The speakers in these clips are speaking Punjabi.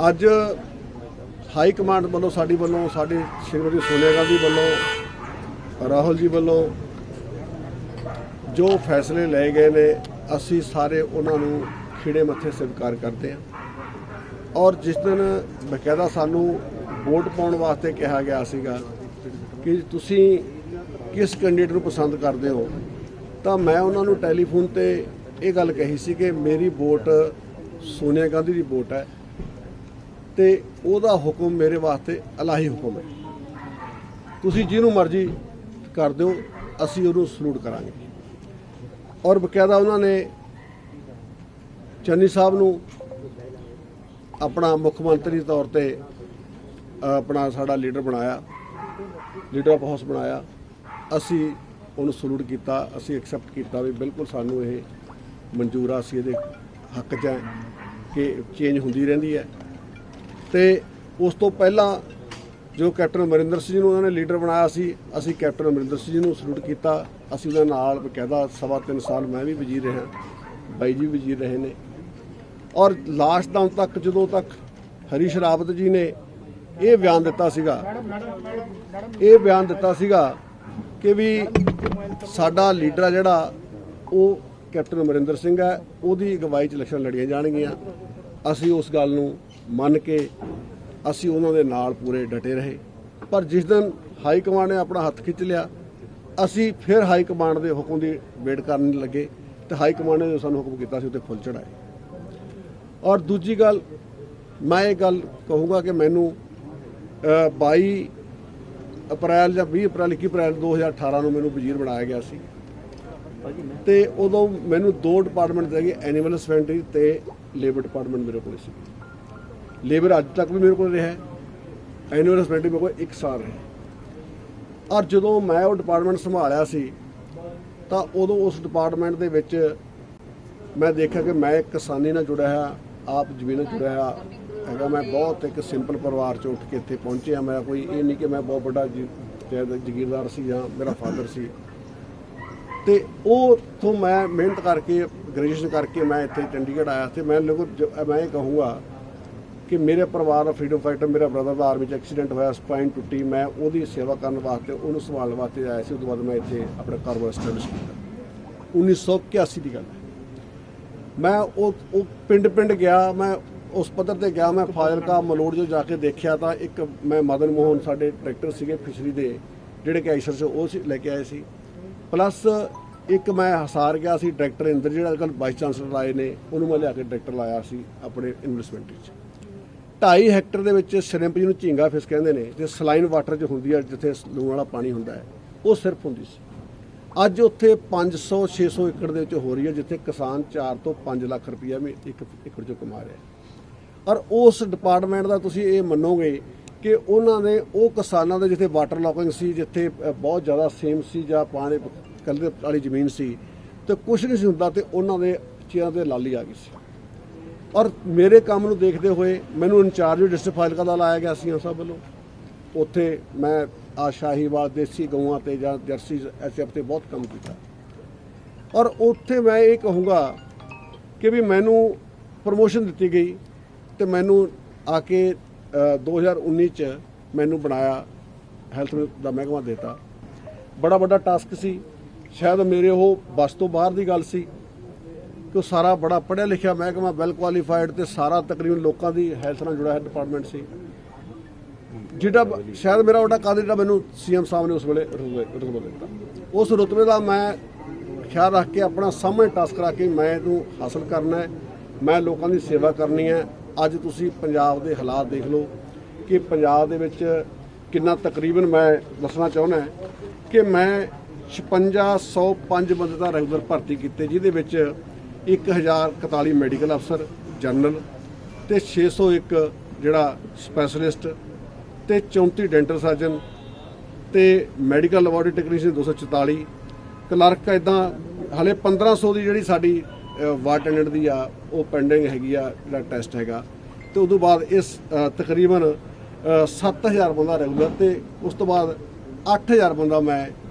ਅੱਜ ਹਾਈ ਕਮਾਂਡ ਵੱਲੋਂ ਸਾਡੀ ਵੱਲੋਂ ਸਾਡੇ ਸ਼੍ਰੀਮਤੀ ਸੋਨੀਆ ਗਾਂਧੀ ਵੱਲੋਂ ਰਾਹੁਲ ਜੀ ਵੱਲੋਂ ਜੋ ਫੈਸਲੇ ਲਏ ਗਏ ਨੇ ਅਸੀਂ ਸਾਰੇ ਉਹਨਾਂ ਨੂੰ ਖਿੜੇ ਮੱਥੇ ਸਵੀਕਾਰ ਕਰਦੇ ਹਾਂ। ਔਰ ਜਿਸ ਦਿਨ ਬਕਾਇਦਾ ਸਾਨੂੰ ਵੋਟ ਪਾਉਣ ਵਾਸਤੇ ਕਿਹਾ ਗਿਆ ਸੀਗਾ ਕਿ ਤੁਸੀਂ ਕਿਸ ਕੈਂਡੀਡੇਟ ਨੂੰ ਪਸੰਦ ਕਰਦੇ ਹੋ, ਤਾਂ ਮੈਂ ਉਹਨਾਂ ਨੂੰ ਟੈਲੀਫੋਨ ਤੇ ਇਹ ਗੱਲ ਕਹੀ ਸੀ ਕਿ ਮੇਰੀ ਵੋਟ ਸੋਨੀਆ ਗਾਂਧੀ ਦੀ ਵੋਟ ਹੈ ਤੇ ਉਹਦਾ ਹੁਕਮ ਮੇਰੇ ਵਾਸਤੇ ਇਲਾਹੀ ਹੁਕਮ ਹੈ। ਤੁਸੀਂ ਜਿਹਨੂੰ ਮਰਜ਼ੀ ਕਰ ਦਿਓ, ਅਸੀਂ ਉਹਨੂੰ ਸਲੂਟ ਕਰਾਂਗੇ। ਔਰ ਬਕਾਇਦਾ ਉਹਨਾਂ ਨੇ ਚੰਨੀ ਸਾਹਿਬ ਨੂੰ ਆਪਣਾ ਮੁੱਖ ਮੰਤਰੀ ਤੌਰ ਤੇ ਆਪਣਾ ਸਾਡਾ ਲੀਡਰ ਬਣਾਇਆ, ਲੀਡਰ ਆਫ ਹਾਊਸ ਬਣਾਇਆ। ਅਸੀਂ ਉਹਨੂੰ ਸਲੂਟ ਕੀਤਾ, ਅਸੀਂ ਐਕਸੈਪਟ ਕੀਤਾ ਵੀ ਬਿਲਕੁਲ ਸਾਨੂੰ ਇਹ ਮਨਜ਼ੂਰ ਆ, ਅਸੀਂ ਇਹਦੇ ਹੱਕ 'ਚ ਹੈ ਕਿ ਚੇਂਜ ਹੁੰਦੀ ਰਹਿੰਦੀ ਹੈ। ਤੇ ਉਸ ਤੋਂ ਪਹਿਲਾਂ ਜੋ ਕੈਪਟਨ ਅਮਰਿੰਦਰ ਸਿੰਘ ਜੀ ਨੂੰ ਉਹਨਾਂ ਨੇ ਲੀਡਰ ਬਣਾਇਆ ਸੀ, ਅਸੀਂ ਕੈਪਟਨ ਅਮਰਿੰਦਰ ਸਿੰਘ ਜੀ ਨੂੰ ਸਲੂਟ ਕੀਤਾ। ਅਸੀਂ ਉਹਦੇ ਨਾਲ ਬਕਾਇਦਾ 3.25 ਸਾਲ ਮੈਂ ਵੀ ਵਜ਼ੀਰ ਰਿਹਾ, ਬਾਈ ਜੀ ਵਜ਼ੀਰ ਰਹੇ ਨੇ। ਔਰ ਲਾਸਟ ਦਮ ਤੱਕ ਜਦੋਂ ਤੱਕ ਹਰੀਸ਼ ਰਾਵਤ ਜੀ ਨੇ ਇਹ ਬਿਆਨ ਦਿੱਤਾ ਸੀਗਾ ਕਿ ਵੀ ਸਾਡਾ ਲੀਡਰ ਆ ਜਿਹੜਾ ਉਹ ਕੈਪਟਨ ਅਮਰਿੰਦਰ ਸਿੰਘ ਹੈ, ਉਹਦੀ ਅਗਵਾਈ 'ਚ ਇਲੈਕਸ਼ਨ ਲੜੀਆਂ ਜਾਣਗੀਆਂ। ਅਸੀਂ ਉਸ ਗੱਲ ਨੂੰ ਮੰਨ ਕੇ ਅਸੀਂ ਉਹਨਾਂ ਦੇ ਨਾਲ ਪੂਰੇ ਡਟੇ ਰਹੇ। ਪਰ ਜਿਸ ਦਿਨ ਹਾਈ ਕਮਾਂਡ ਨੇ ਆਪਣਾ ਹੱਥ ਖਿੱਚ ਲਿਆ, ਅਸੀਂ ਫਿਰ ਹਾਈ ਕਮਾਂਡ ਦੇ ਹੁਕਮ ਦੀ ਵੇਟ ਕਰਨ ਲੱਗੇ ਤੇ ਹਾਈ ਕਮਾਂਡ ਨੇ ਜੋ ਸਾਨੂੰ ਹੁਕਮ ਕੀਤਾ ਸੀ ਉੱਤੇ ਫੁੱਲ ਚੜਾਏ। ਔਰ ਦੂਜੀ ਗੱਲ ਮੈਂ ਇਹ ਗੱਲ ਕਹੂੰਗਾ ਕਿ ਮੈਨੂੰ 22 ਅਪ੍ਰੈਲ ਜਾਂ 20 ਅਪ੍ਰੈਲ 21 ਅਪ੍ਰੈਲ 2018 ਨੂੰ ਮੈਨੂੰ ਵਜ਼ੀਰ ਬਣਾਇਆ ਗਿਆ ਸੀ ਤੇ ਉਦੋਂ ਮੈਨੂੰ ਦੋ ਡਿਪਾਰਟਮੈਂਟ ਹੈਗੇ, ਐਨੀਮਲ ਹਸਬੈਂਡਰੀ ਤੇ ਲੇਬਰ ਡਿਪਾਰਟਮੈਂਟ ਮੇਰੇ ਕੋਲ ਸੀ। ਲੇਬਰ ਅੱਜ ਤੱਕ ਵੀ ਮੇਰੇ ਕੋਲ ਰਿਹਾ, ਐਨੀਮਲ ਹਸਬੈਂਡਰੀ ਮੇਰੇ ਕੋਲ 1 ਸਾਲ ਰਿਹਾ। ਔਰ ਜਦੋਂ ਮੈਂ ਉਹ ਡਿਪਾਰਟਮੈਂਟ ਸੰਭਾਲਿਆ ਸੀ ਤਾਂ ਉਦੋਂ ਉਸ ਡਿਪਾਰਟਮੈਂਟ ਦੇ ਵਿੱਚ ਮੈਂ ਦੇਖਿਆ ਕਿ ਮੈਂ ਕਿਸਾਨੀ ਨਾਲ ਜੁੜਿਆ ਹੋਇਆ, ਆਪ ਜ਼ਮੀਨ ਨਾਲ ਜੁੜਿਆ ਹੋਇਆ ਹੈਗਾ। ਮੈਂ ਬਹੁਤ ਇੱਕ ਸਿੰਪਲ ਪਰਿਵਾਰ 'ਚ ਉੱਠ ਕੇ ਇੱਥੇ ਪਹੁੰਚਿਆ। ਮੈਂ ਕੋਈ ਇਹ ਨਹੀਂ ਕਿ ਮੈਂ ਬਹੁਤ ਵੱਡਾ ਜਗੀਰਦਾਰ ਸੀ ਜਾਂ ਮੇਰਾ ਫਾਦਰ ਸੀ। ਤੇ ਉਹ ਤੋਂ ਮੈਂ ਮਿਹਨਤ ਕਰਕੇ ਗ੍ਰੈਜੂਏਸ਼ਨ ਕਰਕੇ ਮੈਂ ਇੱਥੇ ਚੰਡੀਗੜ੍ਹ ਆਇਆ ਤੇ ਮੈਂ ਇਹ ਕਹੂੰਗਾ ਕਿ ਮੇਰੇ ਪਰਿਵਾਰ ਦਾ ਫਰੀਡਮ ਫਾਈਟਰ, ਮੇਰਾ ਬ੍ਰਦਰ ਦਾ ਆਰਮੀ 'ਚ ਐਕਸੀਡੈਂਟ ਹੋਇਆ, ਸਪਾਈਨ ਟੁੱਟੀ, ਮੈਂ ਉਹਦੀ ਸੇਵਾ ਕਰਨ ਵਾਸਤੇ, ਉਹਨੂੰ ਸੰਭਾਲਣ ਵਾਸਤੇ ਆਇਆ ਸੀ। ਉਸ ਤੋਂ ਬਾਅਦ ਮੈਂ ਇੱਥੇ ਆਪਣਾ ਕਾਰੋਬਾਰ ਸਟੈਬਲਿਸ਼ ਕੀਤਾ। 1981 ਦੀ ਗੱਲ ਹੈ। ਮੈਂ ਉਹ ਪਿੰਡ ਗਿਆ, ਮੈਂ ਉਸ ਪੱਧਰ ਤੇ ਗਿਆ। ਮੈਂ ਫਾਜ਼ਿਲਕਾ ਮਲੋੜ ਜੋ ਜਾ ਕੇ ਦੇਖਿਆ ਤਾਂ ਇੱਕ ਮੈਂ ਮਦਨ ਮੋਹਨ ਸਾਡੇ ਡਾਇਰੈਕਟਰ ਸੀਗੇ ਫਿਸ਼ਰੀ ਦੇ ਜਿਹੜੇ ਕਿ ਆਈਸਰ 'ਚ ਉਹ ਲੈ ਕੇ ਆਏ ਸੀ, ਪਲੱਸ ਇੱਕ ਮੈਂ ਹਸਾਰ ਗਿਆ ਸੀ ਡਾਇਰੈਕਟਰ ਇੰਦਰ ਜਿਹੜਾ ਅੱਜ ਕੱਲ੍ਹ ਵਾਈਸ ਚਾਂਸਲਰ ਆਏ ਨੇ, ਉਹਨੂੰ ਮੈਂ ਲਿਆ ਕੇ ਡਾਇਰੈਕਟਰ ਲਾਇਆ ਸੀ ਆਪਣੇ ਇਨਵੈਸਟਮੈਂਟ 'ਚ। 2.5 ਹੈਕਟਰ ਦੇ ਵਿੱਚ ਸ਼ਰਿੰਪ ਜਿਹਨੂੰ ਝੀਂਗਾ ਫਿਸ਼ ਕਹਿੰਦੇ ਨੇ ਤੇ ਸਲਾਈਨ ਵਾਟਰ 'ਚ ਹੁੰਦੀ ਹੈ, ਜਿੱਥੇ ਲੂਣ ਵਾਲਾ ਪਾਣੀ ਹੁੰਦਾ ਹੈ, ਉਹ ਸਿਰਫ ਹੁੰਦੀ ਸੀ। ਅੱਜ ਉੱਥੇ 500-600 ਏਕੜ ਦੇ ਵਿੱਚ ਹੋ ਰਹੀ ਹੈ, ਜਿੱਥੇ ਕਿਸਾਨ 4 ਤੋਂ 5 ਲੱਖ ਰੁਪਈਆ ਇੱਕ ਏਕੜ 'ਚੋਂ ਕਮਾ ਰਿਹਾ। ਔਰ ਉਸ ਡਿਪਾਰਟਮੈਂਟ ਦਾ ਤੁਸੀਂ ਇਹ ਮੰਨੋਗੇ ਕਿ ਉਹਨਾਂ ਨੇ ਉਹ ਕਿਸਾਨਾਂ ਦੇ ਜਿੱਥੇ ਵਾਟਰ ਲੌਕਿੰਗ ਸੀ, ਜਿੱਥੇ ਬਹੁਤ ਜ਼ਿਆਦਾ ਸੇਮ ਸੀ ਜਾਂ ਪਾਣੀ ਕੱਲੇ ਵਾਲੀ ਜ਼ਮੀਨ ਸੀ ਤੇ ਕੁਛ ਨਹੀਂ ਸੀ ਹੁੰਦਾ, ਤੇ ਉਹਨਾਂ ਦੇ ਚੇਅਰਾਂ ਤੇ ਲਾਲੀ ਆ ਗਈ ਸੀ। ਔਰ ਮੇਰੇ ਕੰਮ ਨੂੰ ਦੇਖਦੇ ਹੋਏ ਮੈਨੂੰ ਇੰਚਾਰਜ ਡਿਸਟ੍ਰਿਕਟ ਫਾਜ਼ਿਲਕਾ ਦਾ ਲਾਇਆ ਗਿਆ ਸੀ ਸਭ ਵੱਲੋਂ। ਉੱਥੇ ਮੈਂ ਸ਼ਾਹੀਵਾਲ ਦੇਸੀ ਗਊਆਂ ਤੇ ਜਾਂ ਜਰਸੀ ਐਸਐਫ ਤੇ ਬਹੁਤ ਕੰਮ ਕੀਤਾ। ਔਰ ਉੱਥੇ ਮੈਂ ਇਹ ਕਹੂੰਗਾ ਕਿ ਵੀ ਮੈਨੂੰ ਪ੍ਰਮੋਸ਼ਨ ਦਿੱਤੀ ਗਈ ਤੇ ਮੈਨੂੰ ਆ ਕੇ 2019 'ਚ ਮੈਨੂੰ ਬਣਾਇਆ, ਹੈਲਥ ਦਾ ਮਹਿਕਮਾ ਦਿੱਤਾ। ਬੜਾ ਵੱਡਾ ਟਾਸਕ ਸੀ, ਸ਼ਾਇਦ ਮੇਰੇ ਉਹ ਬਸ ਤੋਂ ਬਾਹਰ ਦੀ ਗੱਲ ਸੀ ਕਿ ਉਹ ਸਾਰਾ ਬੜਾ ਪੜ੍ਹਿਆ ਲਿਖਿਆ ਮਹਿਕਮਾ, ਵੈਲ ਕੁਆਲੀਫਾਈਡ ਤੇ ਸਾਰਾ ਤਕਰੀਬਨ ਲੋਕਾਂ ਦੀ ਹੈਲਥ ਨਾਲ ਜੁੜਿਆ ਡਿਪਾਰਟਮੈਂਟ ਸੀ, ਜਿਹੜਾ ਸ਼ਾਇਦ ਮੇਰਾ ਵੱਡਾ ਕਾਦਰ ਜਿਹੜਾ ਮੈਨੂੰ ਸੀਐਮ ਸਾਹਿਬ ਨੇ ਉਸ ਵੇਲੇ ਰੁਤਬਾ ਦਿੱਤਾ। ਉਸ ਰੁਤਬੇ ਦਾ ਮੈਂ ਖਿਆਲ ਰੱਖ ਕੇ ਆਪਣਾ ਸਾਹਮਣੇ ਟਾਸਕ ਰੱਖ ਕੇ ਮੈਂ ਇਹਨੂੰ ਹਾਸਲ ਕਰਨਾ ਹੈ, ਮੈਂ ਲੋਕਾਂ ਦੀ ਸੇਵਾ ਕਰਨੀ ਹੈ। ਅੱਜ ਤੁਸੀਂ ਪੰਜਾਬ ਦੇ ਹਾਲਾਤ ਦੇਖ ਲਓ ਕਿ ਪੰਜਾਬ ਦੇ ਵਿੱਚ ਕਿੰਨਾ ਤਕਰੀਬਨ ਮੈਂ ਦੱਸਣਾ ਚਾਹੁੰਦਾ ਕਿ ਮੈਂ 5605 ਬੰਦੇ ਦਾ ਰੈਗੂਲਰ ਭਰਤੀ ਕੀਤੇ, ਜਿਹਦੇ ਵਿੱਚ 1041 ਮੈਡੀਕਲ ਅਫਸਰ ਜਨਰਲ ਤੇ 601 ਜਿਹੜਾ ਸਪੈਸ਼ਲਿਸਟ ਤੇ 34 ਡੈਂਟਲ ਸਰਜਨ ਤੇ ਮੈਡੀਕਲ ਲੈਬੋਰੇਟਰੀ ਟੈਕਨੀਸ਼ੀਅਨ 244 ਕਲਰਕ। ਇੱਦਾਂ ਹਾਲੇ 1500 ਦੀ ਜਿਹੜੀ ਸਾਡੀ ਵਾਰਡ ਅਟੈਂਡੈਂਟ ਦੀ ਆ ਉਹ ਪੈਂਡਿੰਗ ਹੈਗੀ ਆ, ਜਿਹੜਾ ਟੈਸਟ ਹੈਗਾ। ਤੇ ਉਦੋਂ ਬਾਅਦ ਇਸ ਤਕਰੀਬਨ 7000 ਬੰਦਾ ਰੈਗੂਲਰ ਤੇ ਉਸ ਤੋਂ ਬਾਅਦ 8000 ਬੰਦਾ ਮੈਂ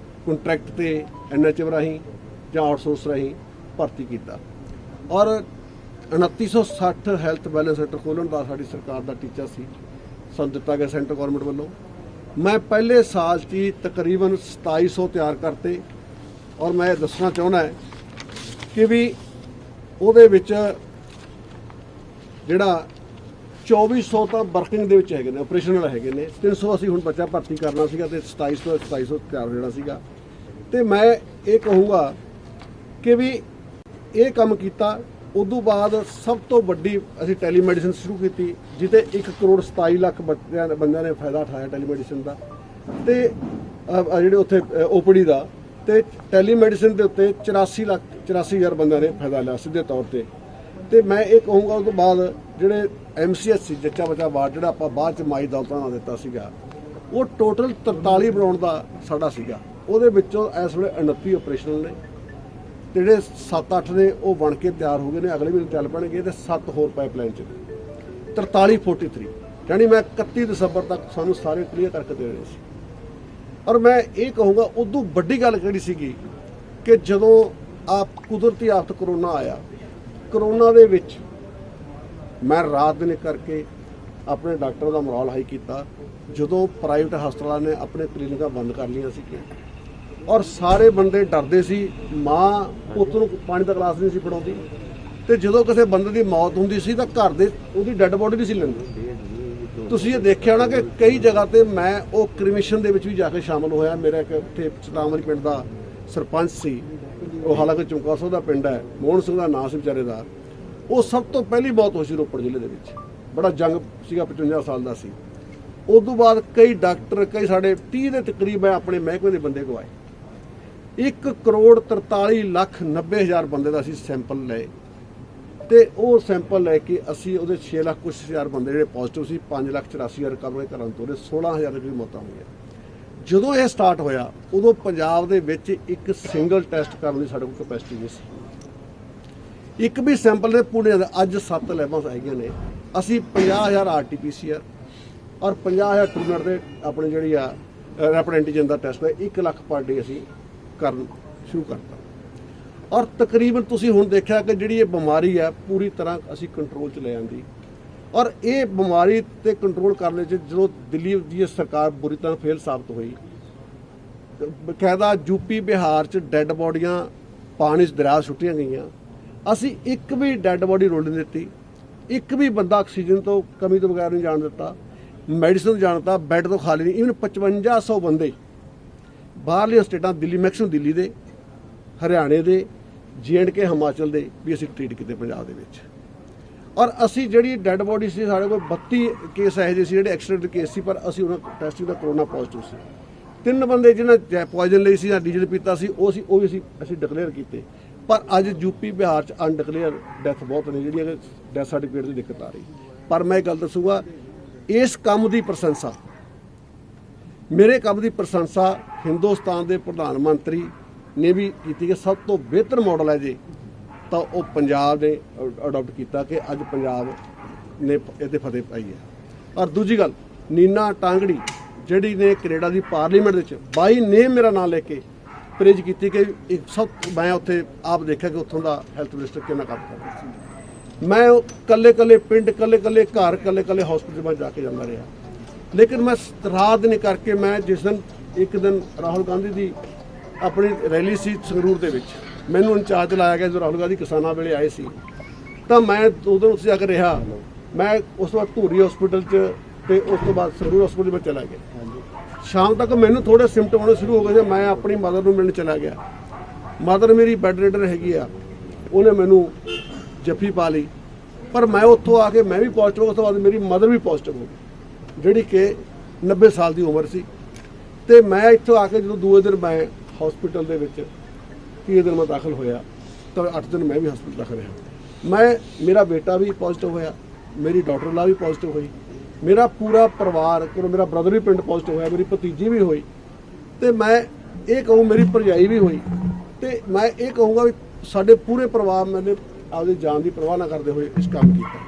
ਕੰਟਰੈਕਟ ਤੇ NHM ਰਾਹੀਂ ਜਾਂ ਆਊਟਸੋਰਸ ਰਾਹੀਂ ਭਰਤੀ ਕੀਤਾ। ਔਰ 2960 ਹੈਲਥ ਵੈਲਨੈਸ ਸੈਂਟਰ ਖੋਲ੍ਹਣ ਦਾ ਸਾਡੀ ਸਰਕਾਰ ਦਾ ਟੀਚਾ ਸੀ, ਸਾਨੂੰ ਦਿੱਤਾ ਗਿਆ ਸੈਂਟਰ ਗੌਰਮੈਂਟ ਵੱਲੋਂ। ਮੈਂ ਪਹਿਲੇ ਸਾਲ 'ਚ ਹੀ ਤਕਰੀਬਨ 2700 ਤਿਆਰ ਕਰਤੇ, ਔਰ ਮੈਂ ਦੱਸਣਾ ਚਾਹੁੰਦਾ ਕਿ ਵੀ ਉਹਦੇ ਵਿੱਚ ਜਿਹੜਾ 2400 ਤਾਂ ਵਰਕਿੰਗ ਦੇ ਵਿੱਚ ਹੈਗੇ ਨੇ, ਆਪਰੇਸ਼ਨਲ ਹੈਗੇ ਨੇ, 300 ਅਸੀਂ ਹੁਣ ਬੱਚਾ ਭਰਤੀ ਕਰਨਾ ਸੀਗਾ ਤੇ 2700 ਤਿਆਰ ਹੋ ਜਾਣਾ ਸੀਗਾ। ਤੇ ਮੈਂ ਇਹ ਕਹੂੰਗਾ ਕਿ ਵੀ ਇਹ ਕੰਮ ਕੀਤਾ। ਉਦੋਂ ਬਾਅਦ ਸਭ ਤੋਂ ਵੱਡੀ ਅਸੀਂ ਟੈਲੀਮੈਡੀਸਨ ਸ਼ੁਰੂ ਕੀਤੀ, ਜਿਹਤੇ 1,27,00,000 ਬੰਦਿਆਂ ਨੇ ਫਾਇਦਾ ਉਠਾਇਆ ਟੈਲੀਮੈਡੀਸਨ ਦਾ, ਤੇ ਜਿਹੜੇ ਉੱਥੇ ਓਪੀਡੀ ਦਾ, ਤੇ ਟੈਲੀਮੈਡੀਸਨ ਦੇ ਉੱਤੇ 84,00,000 ਬੰਦਿਆਂ ਨੇ ਫਾਇਦਾ ਲਿਆ ਸਿੱਧੇ ਤੌਰ ਤੇ। ਤੇ ਮੈਂ ਇਹ ਕਹੂੰਗਾ ਉਸ ਤੋਂ ਬਾਅਦ ਜਿਹੜੇ MCS ਸੀ, ਜੱਚਾ ਬੱਚਾ ਵਾਰਡ, ਜਿਹੜਾ ਆਪਾਂ ਬਾਅਦ ਚ ਮਾਈ ਦਾ ਬਣਾ ਦਿੱਤਾ ਸੀਗਾ, ਉਹ ਟੋਟਲ 43 ਬਣਾਉਣ ਦਾ ਸਾਡਾ ਸੀਗਾ। ਉਹਦੇ ਵਿੱਚੋਂ ਇਸ ਵੇਲੇ 29 ਆਪਰੇਸ਼ਨਲ ਨੇ, ਤੇ ਜਿਹੜੇ 7-8 ਨੇ ਉਹ ਬਣ ਕੇ ਤਿਆਰ ਹੋ ਗਏ ਨੇ, ਅਗਲੇ ਮਹੀਨੇ ਚੱਲ ਪੈਣਗੇ, ਤੇ 7 ਹੋਰ ਪਾਈਪਲਾਈਨ 'ਚ 43 ਯਾਨੀ ਮੈਂ 31 ਦਸੰਬਰ ਤੱਕ ਸਾਨੂੰ ਸਾਰੇ ਕਲੀਅਰ ਕਰਕੇ ਦੇ ਰਹੇ ਸੀ। ਔਰ ਮੈਂ ਇਹ ਕਹੂੰਗਾ ਉਦੋਂ ਵੱਡੀ ਗੱਲ ਕਿਹੜੀ ਸੀਗੀ ਕਿ ਜਦੋਂ ਕੁਦਰਤੀ ਆਫਤ ਕਰੋਨਾ ਆਇਆ, ਕਰੋਨਾ ਦੇ ਵਿੱਚ ਮੈਂ ਰਾਤ ਦਿਨ ਕਰਕੇ ਆਪਣੇ ਡਾਕਟਰਾਂ ਦਾ ਮੋਰਲ ਹਾਈ ਕੀਤਾ। ਜਦੋਂ ਪ੍ਰਾਈਵੇਟ ਹਸਪਤਾਲਾਂ ਨੇ ਆਪਣੇ ਕਲੀਨਿਕਾਂ ਬੰਦ ਕਰ ਲਈਆਂ ਸੀ, ਔਰ ਸਾਰੇ ਬੰਦੇ ਡਰਦੇ ਸੀ, ਮਾਂ ਪੁੱਤ ਨੂੰ ਪਾਣੀ ਦਾ ਗਲਾਸ ਨਹੀਂ ਸੀ ਫੜਾਉਂਦੀ, ਤੇ ਜਦੋਂ ਕਿਸੇ ਬੰਦੇ ਦੀ ਮੌਤ ਹੁੰਦੀ ਸੀ ਤਾਂ ਘਰ ਦੇ ਉਹਦੀ ਡੈੱਡ ਬੋਡੀ ਨਹੀਂ ਸੀ ਲੈਂਦੇ। ਤੁਸੀਂ ਇਹ ਦੇਖਿਆ ਹੋਣਾ ਕਿ ਕਈ ਜਗ੍ਹਾ ਤੇ ਮੈਂ ਉਹ ਕ੍ਰਿਮੀਸ਼ਨ ਦੇ ਵਿੱਚ ਵੀ ਜਾ ਕੇ ਸ਼ਾਮਲ ਹੋਇਆ। ਮੇਰਾ ਇੱਕ ਉੱਥੇ ਸਤਾਮਲੀ ਪਿੰਡ ਦਾ ਸਰਪੰਚ ਸੀ, ਉਹ ਹਾਲਾਂਕਿ ਚੁੰਕਾ ਸਾਹਿਬ ਦਾ ਪਿੰਡ ਹੈ, ਮੋਹਨ ਸਿੰਘ ਦਾ ਨਾਂ ਸੀ ਵਿਚਾਰੇ ਦਾ। ਉਹ ਸਭ ਤੋਂ ਪਹਿਲੀ ਮੌਤ ਹੋਈ ਸੀ ਰੋਪੜ ਜ਼ਿਲ੍ਹੇ ਦੇ ਵਿੱਚ, ਬੜਾ ਜੰਗ ਸੀਗਾ, 55 ਸਾਲ ਦਾ ਸੀ। ਉਸ ਤੋਂ ਬਾਅਦ ਕਈ ਡਾਕਟਰ, ਕਈ ਸਾਡੇ 30 ਦੇ ਤਕਰੀਬ ਆਪਣੇ ਮਹਿਕਮੇ ਦੇ ਬੰਦੇ ਗਵਾਏ। 1,43,90,000 ਬੰਦੇ ਦਾ ਅਸੀਂ ਸੈਂਪਲ ਲਏ, ਤੇ ਉਹ ਸੈਂਪਲ ਲੈ ਕੇ ਅਸੀਂ ਉਹਦੇ 6 ਲੱਖ ਕੁਛ ਹਜ਼ਾਰ ਬੰਦੇ ਜਿਹੜੇ ਪੋਜ਼ਿਟਿਵ ਸੀ, 5,84,000 ਰਿਕਵਰ ਕਰਨ ਤੋਂ 16,000 ਦੀ ਮੌਤਾਂ ਹੋਈਆਂ। ਜਦੋਂ ਇਹ ਸਟਾਰਟ ਹੋਇਆ ਉਦੋਂ ਪੰਜਾਬ ਦੇ ਵਿੱਚ ਇੱਕ ਸਿੰਗਲ ਟੈਸਟ ਕਰਨ ਦੀ ਸਾਡੇ ਕੋਲ ਕੈਪੈਸਿਟੀ ਨਹੀਂ ਸੀ। ਇੱਕ ਵੀ ਸੈਂਪਲ ਦੇ ਪੁਣੇ ਦੇ ਅੱਜ 7 ਲੈਬਾਂ ਹੈਗੀਆਂ ਨੇ। ਅਸੀਂ 50,000 RT-PCR ਔਰ 50,000 ਟਰੂਨਰ ਦੇ ਆਪਣੇ ਜਿਹੜੀ ਆ ਰੈਪਿਡ ਐਂਟੀਜਨ ਦਾ ਟੈਸਟ ਹੈ 1 ਲੱਖ ਪਰ ਡੇ ਅਸੀਂ ਕਰਨ ਸ਼ੁਰੂ ਕਰਤਾ। ਔਰ ਤਕਰੀਬਨ ਤੁਸੀਂ ਹੁਣ ਦੇਖਿਆ ਕਿ ਜਿਹੜੀ ਇਹ ਬਿਮਾਰੀ ਹੈ ਪੂਰੀ ਤਰ੍ਹਾਂ ਅਸੀਂ ਕੰਟਰੋਲ 'ਚ ਲੈ ਆਂਦੀ। ਔਰ ਇਹ ਬਿਮਾਰੀ ਤੇ ਕੰਟਰੋਲ ਕਰਨ 'ਚ ਜਦੋਂ ਦਿੱਲੀ ਦੀ ਸਰਕਾਰ ਬੁਰੀ ਤਰ੍ਹਾਂ ਫੇਲ ਸਾਬਤ ਹੋਈ, ਬਕਾਇਦਾ ਯੂਪੀ ਬਿਹਾਰ 'ਚ ਡੈੱਡ ਬੋਡੀਆਂ ਪਾਣੀ 'ਚ ਦਰਿਆ ਸੁੱਟੀਆਂ ਗਈਆਂ। ਅਸੀਂ ਇੱਕ ਵੀ ਡੈੱਡ ਬੋਡੀ ਰੋਲ ਨਹੀਂ ਦਿੱਤੀ, ਇੱਕ ਵੀ ਬੰਦਾ ਆਕਸੀਜਨ ਤੋਂ ਕਮੀ ਤੋਂ ਬਗੈਰ ਨਹੀਂ ਜਾਣ ਦਿੱਤਾ, ਮੈਡੀਸਨ ਜਾਣ ਦਿੱਤਾ, ਬੈੱਡ ਤੋਂ ਖਾਲੀ ਨਹੀਂ। ਈਵਨ 5500 ਬੰਦੇ ਬਾਹਰਲੀਆਂ ਸਟੇਟਾਂ, ਦਿੱਲੀ ਮੈਕਸਿਮਮ ਦਿੱਲੀ ਦੇ, ਹਰਿਆਣੇ ਦੇ, J&K ਹਿਮਾਚਲ ਦੇ ਵੀ ਅਸੀਂ ਟ੍ਰੀਟ ਕੀਤੇ ਪੰਜਾਬ ਦੇ ਵਿੱਚ। ਔਰ ਅਸੀਂ ਜਿਹੜੀ ਡੈੱਡ ਬੋਡੀ ਸੀ, ਸਾਡੇ ਕੋਲ 32 ਕੇਸ ਇਹੋ ਜਿਹੇ ਸੀ ਜਿਹੜੇ ਐਕਸੀਡੈਂਟ ਦੇ ਕੇਸ ਸੀ, ਪਰ ਅਸੀਂ ਉਹਨਾਂ ਟੈਸਟਿੰਗ ਦਾ ਕਰੋਨਾ ਪੋਜ਼ਿਟਿਵ ਸੀ। 3 ਬੰਦੇ ਜਿਹਨਾਂ ਪੋਇਜ਼ਨ ਲਈ ਸੀ ਜਾਂ ਡੀਜ਼ਲ ਪੀਤਾ ਸੀ, ਉਹ ਵੀ ਅਸੀਂ ਡਿਕਲੇਅਰ ਕੀਤੇ। ਪਰ ਅੱਜ ਯੂਪੀ ਬਿਹਾਰ 'ਚ ਅਨਡਿਕਲੇਅਰ ਡੈਥ ਬਹੁਤ ਨੇ, ਜਿਹੜੀਆਂ ਡੈਥ ਸਰਟੀਫਿਕੇਟ ਦੀ ਦਿੱਕਤ ਆ ਰਹੀ। ਪਰ ਮੈਂ ਇਹ ਗੱਲ ਦੱਸੂਗਾ, ਇਸ ਕੰਮ ਦੀ ਪ੍ਰਸ਼ੰਸਾ, ਮੇਰੇ ਕੰਮ ਦੀ ਪ੍ਰਸ਼ੰਸਾ ਹਿੰਦੁਸਤਾਨ ਦੇ ਪ੍ਰਧਾਨ ਮੰਤਰੀ ਨੇ ਵੀ ਕੀਤੀ ਕਿ ਸਭ ਤੋਂ ਬਿਹਤਰ ਮਾਡਲ ਹੈ ਜੀ, ਤਾਂ ਉਹ ਪੰਜਾਬ ਨੇ ਅਡਾਪਟ ਕੀਤਾ ਕਿ ਅੱਜ ਪੰਜਾਬ ਨੇ ਇਹਦੇ ਫਤਿਹ ਪਾਈ ਹੈ। ਔਰ ਦੂਜੀ ਗੱਲ, ਨੀਨਾ ਟਾਂਗੜੀ ਜਿਹੜੀ ਨੇ ਕੈਨੇਡਾ ਦੀ ਪਾਰਲੀਮੈਂਟ ਵਿੱਚ ਬਾਈ ਨੇ ਮੇਰਾ ਨਾਮ ਲੈ ਕੇ ਪ੍ਰੇਜ ਕੀਤੀ ਕਿ ਇੱਕ ਸਭ, ਮੈਂ ਉੱਥੇ ਆਪ ਦੇਖਿਆ ਕਿ ਉੱਥੋਂ ਦਾ ਹੈਲਥ ਮਿਨਿਸਟਰ ਕਿੰਨਾ ਕੰਮ ਕਰਦਾ ਸੀ। ਮੈਂ ਕੱਲੇ ਪਿੰਡ, ਕੱਲੇ ਘਰ, ਕੱਲੇ ਹਸਪੀਟਲ ਵਿੱਚ ਜਾ ਕੇ ਜਾਂਦਾ ਰਿਹਾ। ਲੇਕਿਨ ਮੈਂ ਰਾਤ ਦਿਨ ਕਰਕੇ, ਮੈਂ ਜਿਸ ਦਿਨ ਇੱਕ ਦਿਨ ਰਾਹੁਲ ਗਾਂਧੀ ਦੀ ਆਪਣੀ ਰੈਲੀ ਸੀ ਸੰਗਰੂਰ ਦੇ ਵਿੱਚ, ਮੈਨੂੰ ਇੰਚਾਰਜ ਲਾਇਆ ਗਿਆ ਜਦੋਂ ਰਾਹੁਲ ਗਾਂਧੀ ਕਿਸਾਨਾਂ ਵੇਲੇ ਆਏ ਸੀ, ਤਾਂ ਮੈਂ ਉਦੋਂ ਉੱਥੇ ਜਾ ਕੇ ਰਿਹਾ। ਮੈਂ ਉਸ ਤੋਂ ਬਾਅਦ ਧੂਰੀ ਹਸਪੀਟਲ 'ਚ, ਤੇ ਉਸ ਤੋਂ ਬਾਅਦ ਸੰਗਰੂਰ ਹਸਪੀਟਲ ਵਿੱਚ ਚਲਾ ਗਿਆ। ਸ਼ਾਮ ਤੱਕ ਮੈਨੂੰ ਥੋੜੇ ਸਿੰਪਟਮ ਆਉਣੇ ਸ਼ੁਰੂ ਹੋ ਗਏ। ਮੈਂ ਆਪਣੀ ਮਦਰ ਨੂੰ ਮਿਲਣ ਚਲਾ ਗਿਆ। ਮਦਰ ਮੇਰੀ ਬੈੱਡ ਰਿਡਨ ਹੈਗੀ ਆ, ਉਹਨੇ ਮੈਨੂੰ ਜੱਫੀ ਪਾ ਲਈ। ਪਰ ਮੈਂ ਉੱਥੋਂ ਆ ਕੇ ਮੈਂ ਵੀ ਪੋਜ਼ਿਟਿਵ, ਉਸ ਤੋਂ ਬਾਅਦ ਮੇਰੀ ਮਦਰ ਵੀ ਪੋਜ਼ਿਟਿਵ ਹੋ ਗਈ, ਜਿਹੜੀ ਕਿ 90 ਸਾਲ ਦੀ ਉਮਰ ਸੀ। ਤੇ ਮੈਂ ਇੱਥੋਂ ਆ ਕੇ ਜਦੋਂ ਦੂਏ ਦਿਨ ਮੈਂ ਹਸਪੀਟਲ ਦੇ ਵਿੱਚ 30 ਦਿਨ ਮੈਂ ਦਾਖਲ ਹੋਇਆ, ਤਾਂ 8 ਦਿਨ ਮੈਂ ਵੀ ਹਸਪੀਟਲ ਦਾਖਲ ਰਿਹਾ। ਮੇਰਾ ਬੇਟਾ ਵੀ ਪੋਜ਼ਿਟਿਵ ਹੋਇਆ, ਮੇਰੀ ਡਾਕਟਰ ਲਾ ਵੀ ਪੋਜ਼ਿਟਿਵ ਹੋਈ, ਮੇਰਾ ਪੂਰਾ ਪਰਿਵਾਰ, ਮੇਰਾ ਬ੍ਰਦਰ ਵੀ ਪਿੰਡ ਪੋਜ਼ਿਟਿਵ ਹੋਇਆ, ਮੇਰੀ ਭਤੀਜੀ ਵੀ ਹੋਈ, ਤੇ ਮੈਂ ਇਹ ਕਹੂੰ ਮੇਰੀ ਭਰਜਾਈ ਵੀ ਹੋਈ। ਤੇ ਮੈਂ ਇਹ ਕਹੂੰਗਾ ਵੀ ਸਾਡੇ ਪੂਰੇ ਪਰਿਵਾਰ ਨੇ ਆਪਦੀ ਜਾਨ ਦੀ ਪਰਵਾਹ ਨਾ ਕਰਦੇ ਹੋਏ ਇਸ ਕੰਮ ਕੀਤਾ।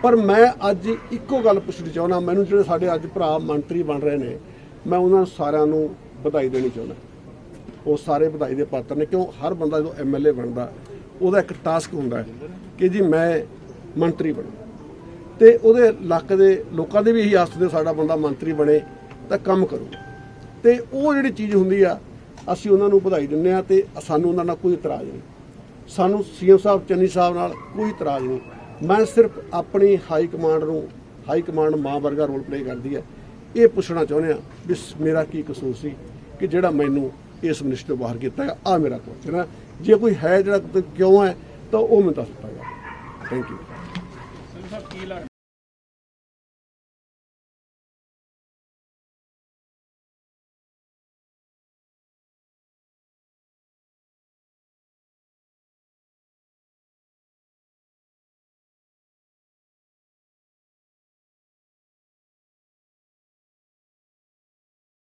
ਪਰ ਮੈਂ ਅੱਜ ਇੱਕੋ ਗੱਲ ਪੁੱਛਣੀ ਚਾਹੁੰਦਾ, ਮੈਨੂੰ ਜਿਹੜੇ ਸਾਡੇ ਅੱਜ ਭਰਾ ਮੰਤਰੀ ਬਣ ਰਹੇ ਨੇ, ਮੈਂ ਉਹਨਾਂ ਸਾਰਿਆਂ ਨੂੰ ਵਧਾਈ ਦੇਣੀ ਚਾਹੁੰਦਾ। ਉਹ ਸਾਰੇ ਵਧਾਈ ਦੇ ਪਾਤਰ ਨੇ, ਕਿਉਂ ਹਰ ਬੰਦਾ ਜਦੋਂ MLA ਬਣਦਾ ਉਹਦਾ ਇੱਕ ਟਾਸਕ ਹੁੰਦਾ ਹੈ ਕਿ ਜੀ ਮੈਂ ਮੰਤਰੀ ਬਣੇ ਤੇ ਉਹਦੇ ਇਲਾਕੇ ਦੇ ਲੋਕਾਂ ਦੇ ਵੀ ਇਹੀ ਆਸ ਹੁੰਦੀ ਸਾਡਾ ਬੰਦਾ ਮੰਤਰੀ ਬਣੇ ਤਾਂ ਕੰਮ ਕਰੂਗਾ ਤੇ ਉਹ ਜਿਹੜੀ ਚੀਜ਼ ਹੁੰਦੀ ਆ ਅਸੀਂ ਉਹਨਾਂ ਨੂੰ ਵਧਾਈ ਦਿੰਦੇ ਆ ਤੇ ਸਾਨੂੰ ਉਹਨਾਂ ਨਾਲ ਕੋਈ ਇਤਰਾਜ਼ ਨਹੀਂ। ਸਾਨੂੰ ਸੀਐਮ ਸਾਹਿਬ ਚੰਨੀ ਸਾਹਿਬ ਨਾਲ ਕੋਈ ਇਤਰਾਜ਼ ਨਹੀਂ। ਮੈਂ ਸਿਰਫ ਆਪਣੀ ਹਾਈ ਕਮਾਂਡ ਮਾਂ ਵਰਗਾ ਰੋਲ ਪਲੇ ਕਰਦੀ ਹੈ। ਇਹ ਪੁੱਛਣਾ ਚਾਹੁੰਦੇ ਆ ਵੀ ਮੇਰਾ ਕੀ ਕਸੂਰ ਸੀ ਕਿ ਜਿਹੜਾ ਮੈਨੂੰ ਇਸ ਮਿਨਿਸਟਰ ਤੋਂ ਬਾਹਰ ਕੀਤਾ ਹੈ। ਆ ਮੇਰਾ ਕੁਐਸਚਨ ਹੈ। ਜੇ ਕੋਈ ਹੈ ਜਿਹੜਾ ਕਿਉਂ ਹੈ ਤਾਂ ਉਹ ਮੈਨੂੰ ਦੱਸ ਦਿੱਤਾ ਜਾਵੇ। Thank you.